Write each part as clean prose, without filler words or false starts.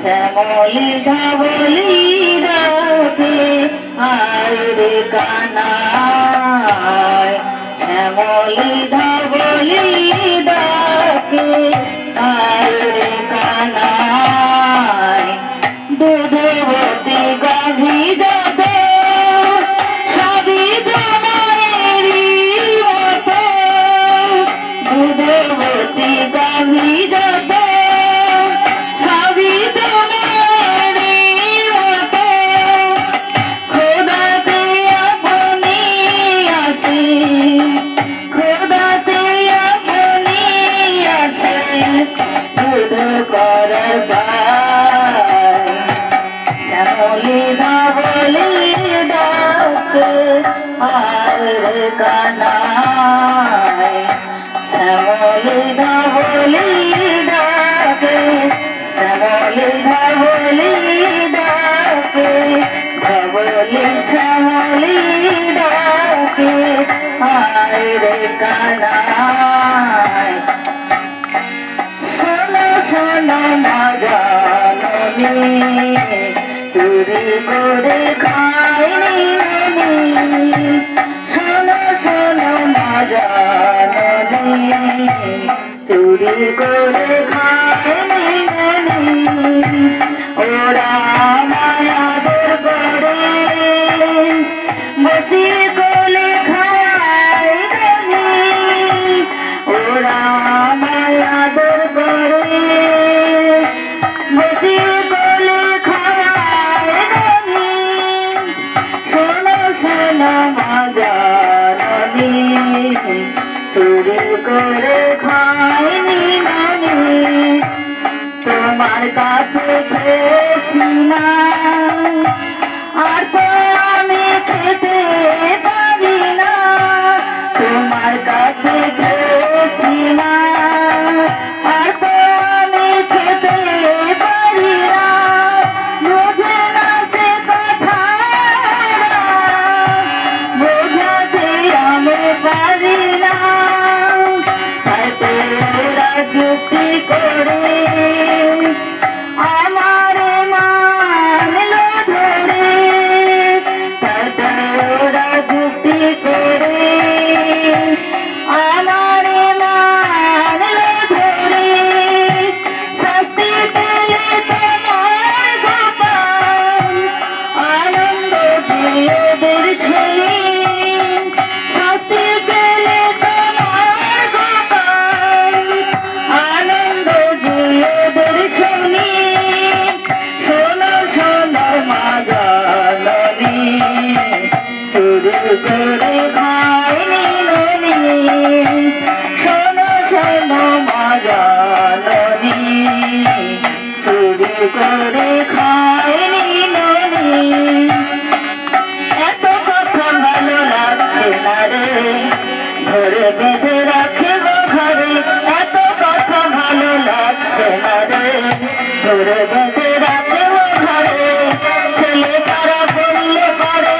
শ্যামলি ধবলি ডাকে আয় রে কানাই, শ্যামলি ধবলি ডাকে আয় রে কানাই। দুধবতী গাভী যত সবই তোমারই মতো, দুধবতী গাভী যত সবই তোমারই মতো। খোদাতে আপনি আসে, খোদাতে আপনি আসে দুধ করার পায়। শ্যামলি ধবলি ডাকে আয় রে কানাই, শ্যামলি ধবলি ডাকে, শ্যামলি ধবলি ডাকে, ধবলি শ্যামলি ডাকে আয় রে কানাই। শোনো শোনো মা জাননী, চুরি করে খায়নি নানি। শোনো শোনো মা জাননী, চুরি করে খায়নি নানি। ওরা মায়াদের করে বসিয়ে কোলে খায় নানি। ওরা মায়াদের করে বসিয়ে কোলে খায় নানি। শোনো শোনো মা জাননী, চুরি করে খায়নি নানি। তোমার কাছে খেয়েছি না, আর তো আমি খেতে পারি না। তোমার কাছে খেয়েছি না, আর তো আমি খেতে পারি না। বোঝে না সে কথা বোঝাতে আমি পারি না। তাইতে ওরা যুক্তি করে আমার মানলো ধরে, তাইতে ওরা যুক্তি করে আমার মানলো ধরে। শাস্তি পেলে তোমার গোপাল, আনন্দ প্রিয়দের শুনি। শাস্তি পেলে তোমার গোপাল, আনন্দ প্রিয়দের শুনি। শোনো শোনো মা জাননী, চুরি করে খায়নি নানি। শোনো শোনো মা জাননী, চুরি করে খায়নি নানি। এত কথা ভালো লাগছে না রে, ধরে বেঁধে রাখবো ঘরে। এত কথা ভালো লাগছে না রে, ধরে বেঁধে রাখবো ঘরে। ছেলে তারা বললে পারে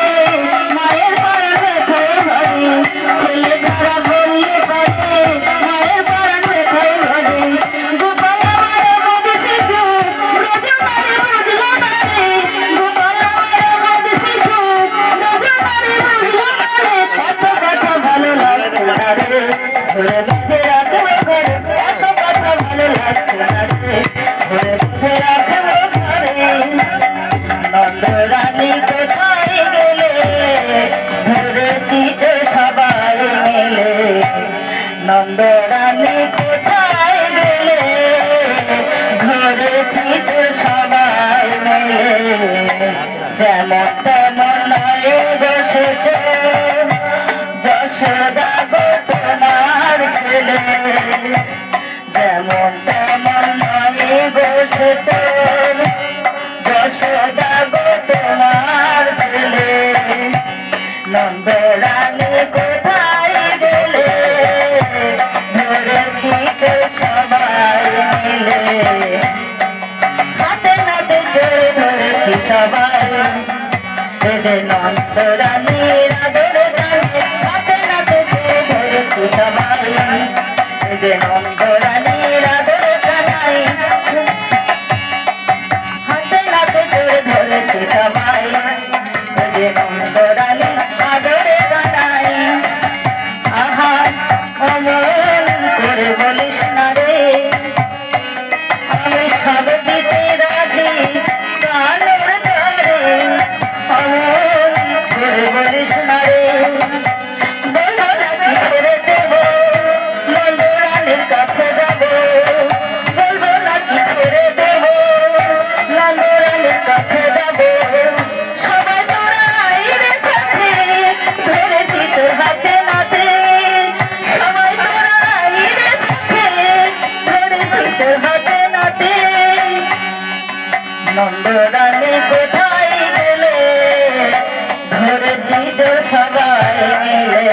মায়ের পাড়া ব্যথায় ঘরে, ছেলে তারা বললে পারে মায়ের পাড়া ব্যথায় ঘরে। গোপাল আমার বোধ শিশু রজমারি বুঝলো না রে, গোপাল আমার বোধ শিশু রজমারি বুঝলো না রে। এত কথা ভালো লাগছে না রে, ধরে বেঁধে রাখবো ঘরে। এত কথা ভালো লাগছে না রে, ধরে বেঁধে রাখবো ঘরে। নন্দরানী কোথায় গেলে, ধরেছি তো সবাই মিলে। নন্দরানী কোথায় গেলে, ধরেছি তো সবাই মিলে। যেমন তেমন নয় বসেছ যশোদা গো তোমার ছেলে। যেমন তেমন নয় বসেছ যশোদা গো তোমার ছেলে। নন্দরানী কোথায় গেলে, ধরেছি তো সবাই মিলে। হাতে নাতে জোরে ধরেছি সবাই, এই যে নন্দরানীর আদর জানে। হাতে নাতে জোরে ধরেছি সবাই, এই যে নন্দরানীর আদর জানাই। কাছে যাবো সবাই তোরা আইরে সাথে ধরেছি তোর হাতে নাতে সবাই তোরা আইরে সাথে ধরেছি তোর হাতে নাতে নন্দরানী কোথায় গেলে ধরেছি তোর সবাই মিলে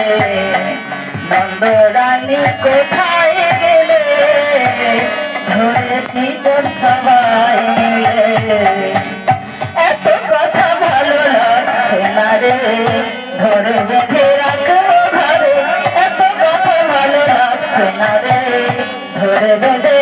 নন্দরানী কোথায় গেলে ধরেছি তোর সবাই মিলে এত কথা ভালো লাগছে না রে ধরে বেঁধে রাখবো ঘরে এত কথা ভালো লাগছে না রে ধরে বেঁধে